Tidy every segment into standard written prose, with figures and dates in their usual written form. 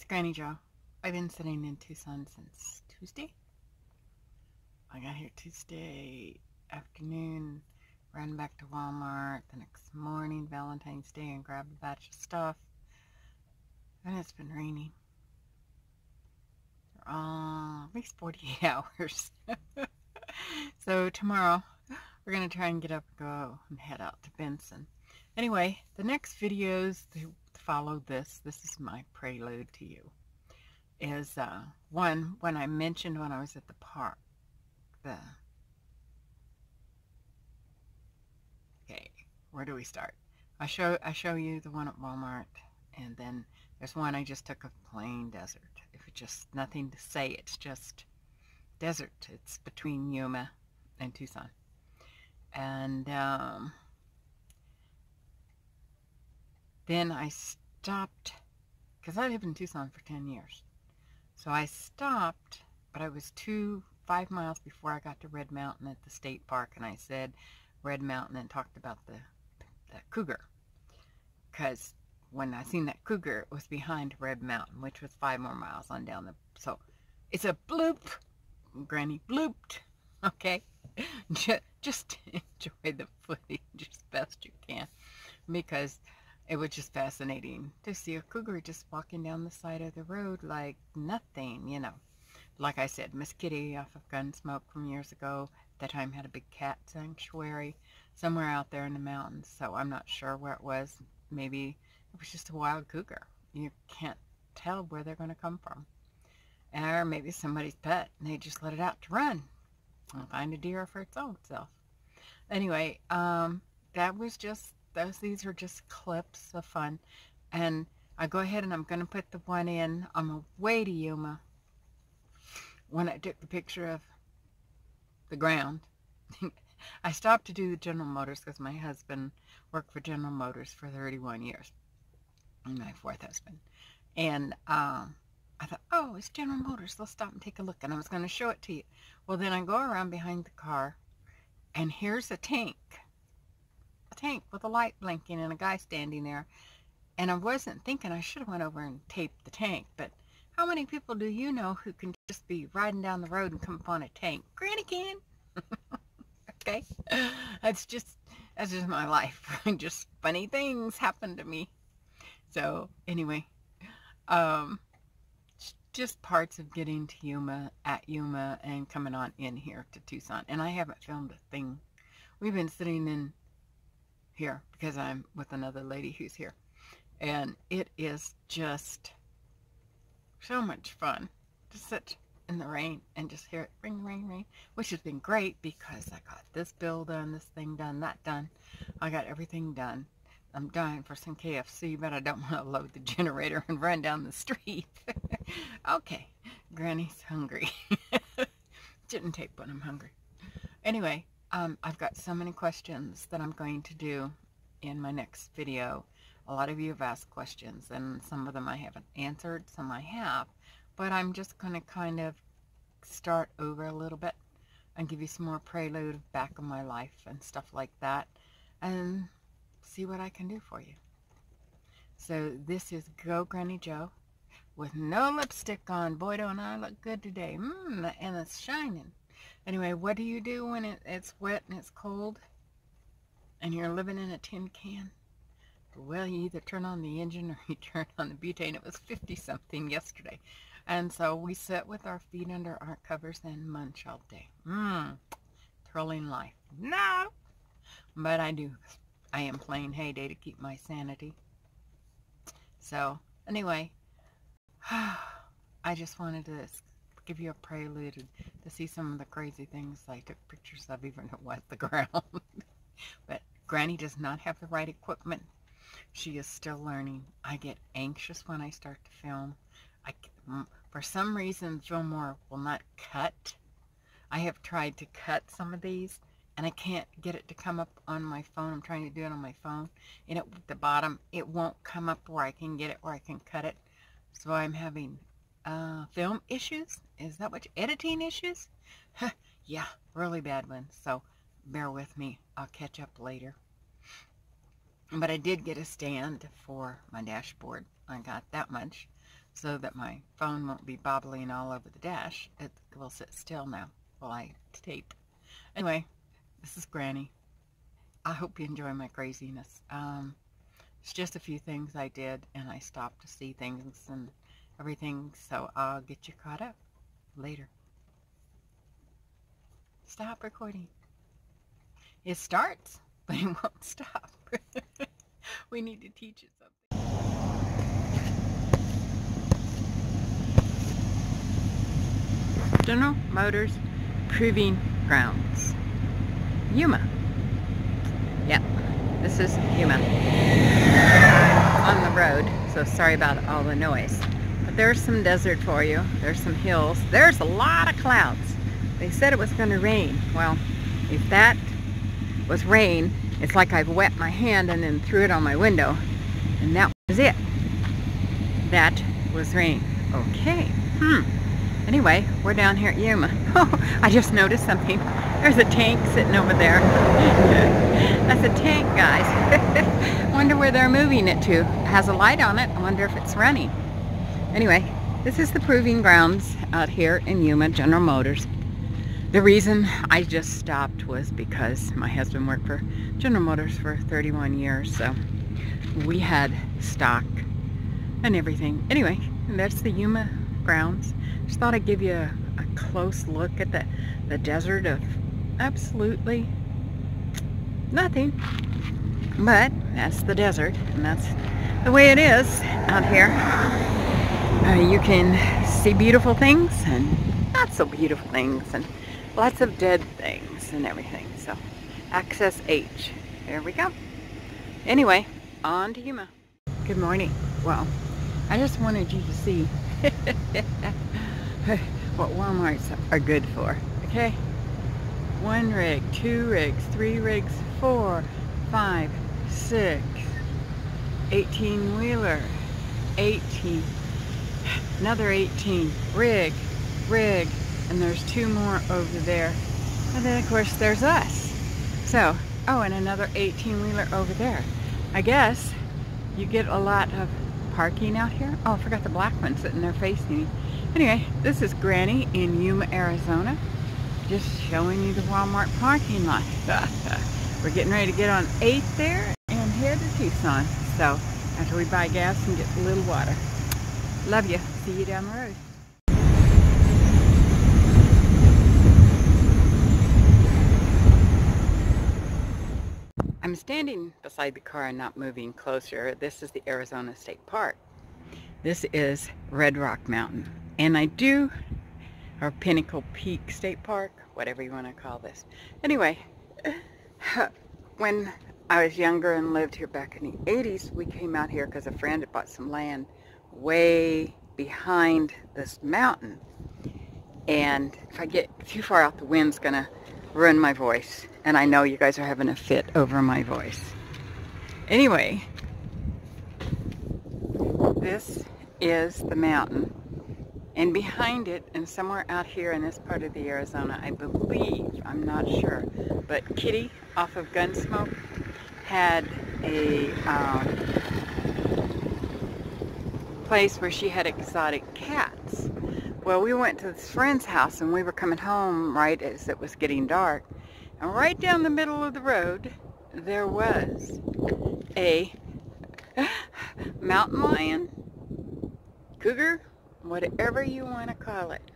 Granny Joe. I've been sitting in Tucson since Tuesday. I got here Tuesday afternoon, ran back to Walmart the next morning, Valentine's Day, and grabbed a batch of stuff. And it's been raining. At least 48 hours. So tomorrow, we're going to try and get up and go and head out to Benson. Anyway, the next videos to follow this is my prelude to you, is one when I mentioned when I was at the park, okay, where do we start? I show you the one at Walmart, and then there's one I just took of plain desert. If it's just nothing to say, it's just desert. It's between Yuma and Tucson. And then I stopped, because I lived in Tucson for 10 years. So I stopped, but I was 5 miles before I got to Red Mountain at the state park, and I said Red Mountain and talked about the cougar. Because when I seen that cougar, it was behind Red Mountain, which was 5 more miles on down the, so it's a bloop, Granny blooped, okay? Just enjoy the footage as best you can, because it was just fascinating to see a cougar just walking down the side of the road like nothing, you know. Like I said, Miss Kitty off of Gunsmoke from years ago, at that time had a big cat sanctuary somewhere out there in the mountains, so I'm not sure where it was. Maybe it was just a wild cougar. You can't tell where they're going to come from. Or maybe somebody's pet, and they just let it out to run and find a deer for its own self. Anyway, that was just, these are just clips of fun. And I go ahead and I'm going to put the one in on the way to Yuma when I took the picture of the ground. I stopped to do the General Motors because my husband worked for General Motors for 31 years. My fourth husband. And I thought, oh, it's General Motors. Let's stop and take a look. And I was going to show it to you. Well, then I go around behind the car, and here's a tank. A tank with a light blinking and a guy standing there. And I wasn't thinking I should have went over and taped the tank. But how many people do you know who can just be riding down the road and come upon a tank? Granny can. Okay? That's just my life. Just funny things happen to me. So, anyway, just parts of getting to Yuma, and coming on in here to Tucson. And I haven't filmed a thing. We've been sitting in here because I'm with another lady who's here. And it is just so much fun to sit in the rain and just hear it ring, ring, ring, which has been great because I got this bill done, this thing done, that done. I got everything done. I'm dying for some KFC, but I don't want to load the generator and run down the street. Okay, Granny's hungry. Didn't tape when I'm hungry. Anyway, I've got so many questions that I'm going to do in my next video. A lot of you have asked questions, and some of them I haven't answered, some I have. But I'm just going to kind of start over a little bit and give you some more prelude back of my life and stuff like that, and see what I can do for you. So this is Go Granny Joe with no lipstick on. Boy, don't I look good today. And it's shining. Anyway, what do you do when it's wet and it's cold and you're living in a tin can? Well, you either turn on the engine or you turn on the butane. It was 50-something yesterday. And so we sit with our feet under our covers and munch all day. Thrilling life. No! But I am playing heyday to keep my sanity. So, anyway, I just wanted to give you a prelude to see some of the crazy things I took pictures of, even though it was the ground. But Granny does not have the right equipment. She is still learning. I get anxious when I start to film. For some reason, Fillmore will not cut. I have tried to cut some of these, and I can't get it to come up on my phone. I'm trying to do it on my phone, and at the bottom, it won't come up where I can get it, where I can cut it. So I'm having film issues. Is that what editing issues? Yeah, really bad ones. So bear with me. I'll catch up later. But I did get a stand for my dashboard. I got that much. so that my phone won't be bobbling all over the dash. It will sit still now while I tape. Anyway, this is Granny. I hope you enjoy my craziness. It's just a few things I did, and I stopped to see things and everything, so I'll get you caught up later. Stop recording. It starts, but it won't stop. We need to teach it something. General Motors Proving Grounds. Yuma. Yeah, this is Yuma. I'm on the road, so sorry about all the noise. But there's some desert for you. There's some hills. There's a lot of clouds. They said it was going to rain. Well, if that was rain, it's like I've wet my hand and then threw it on my window. And that was it. That was rain. Okay. Anyway, we're down here at Yuma. Oh, I just noticed something. There's a tank sitting over there. That's a tank, guys. Wonder where they're moving it to. It has a light on it. I wonder if it's running. Anyway, this is the proving grounds out here in Yuma, General Motors. The reason I just stopped was because my husband worked for General Motors for 31 years, so we had stock and everything. Anyway, that's the Yuma grounds. Just thought I'd give you a close look at the desert of absolutely nothing. But that's the desert, and that's the way it is out here. You can see beautiful things and not so beautiful things, and lots of dead things and everything. So, access H. There we go. Anyway, on to Yuma. Good morning. Well, I just wanted you to see what Walmarts are good for, okay? 1 rig, 2 rigs, 3 rigs, 4, 5, 6, 18-wheeler, 18, another 18, rig, and there's 2 more over there. And then of course there's us. So, oh, and another 18-wheeler over there. I guess you get a lot of parking out here. Oh, I forgot the black one sitting there facing me. Anyway, this is Granny in Yuma, Arizona. Just showing you the Walmart parking lot. We're getting ready to get on 8th there and head to Tucson. So, after we buy gas and get a little water. Love you. See you down the road. I'm standing beside the car and not moving closer. This is the Arizona State Park. This is Red Rock Mountain. And or Pinnacle Peak State Park, whatever you want to call this. Anyway, when I was younger and lived here back in the 80s, we came out here because a friend had bought some land way behind this mountain. And if I get too far out, the wind's gonna ruin my voice. And I know you guys are having a fit over my voice. Anyway, this is the mountain. And behind it, and somewhere out here in this part of the Arizona, I believe, I'm not sure, but Kitty off of Gunsmoke had a place where she had exotic cats. Well, we went to this friend's house and we were coming home right as it was getting dark. And right down the middle of the road, there was a mountain lion, cougar, whatever you want to call it.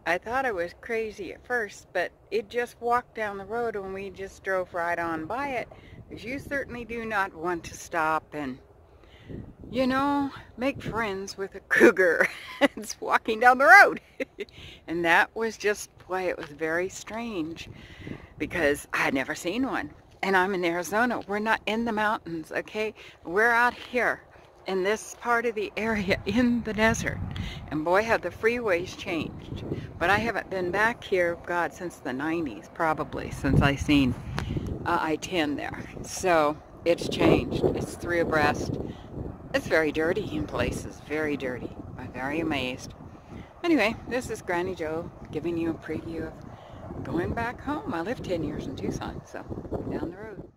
I thought it was crazy at first, but it just walked down the road and we just drove right on by it, because you certainly do not want to stop and, you know, make friends with a cougar. It's walking down the road. And that was just, boy, it was very strange, because I had never seen one. And I'm in Arizona. We're not in the mountains, okay? We're out here in this part of the area in the desert. And boy, have the freeways changed. But I haven't been back here, God, since the 90s, probably, since I seen I-10 there. So it's changed. It's 3 abreast. It's very dirty in places, very dirty. I'm very amazed. Anyway, this is Granny Joe giving you a preview of going back home. I lived 10 years in Tucson, so down the road.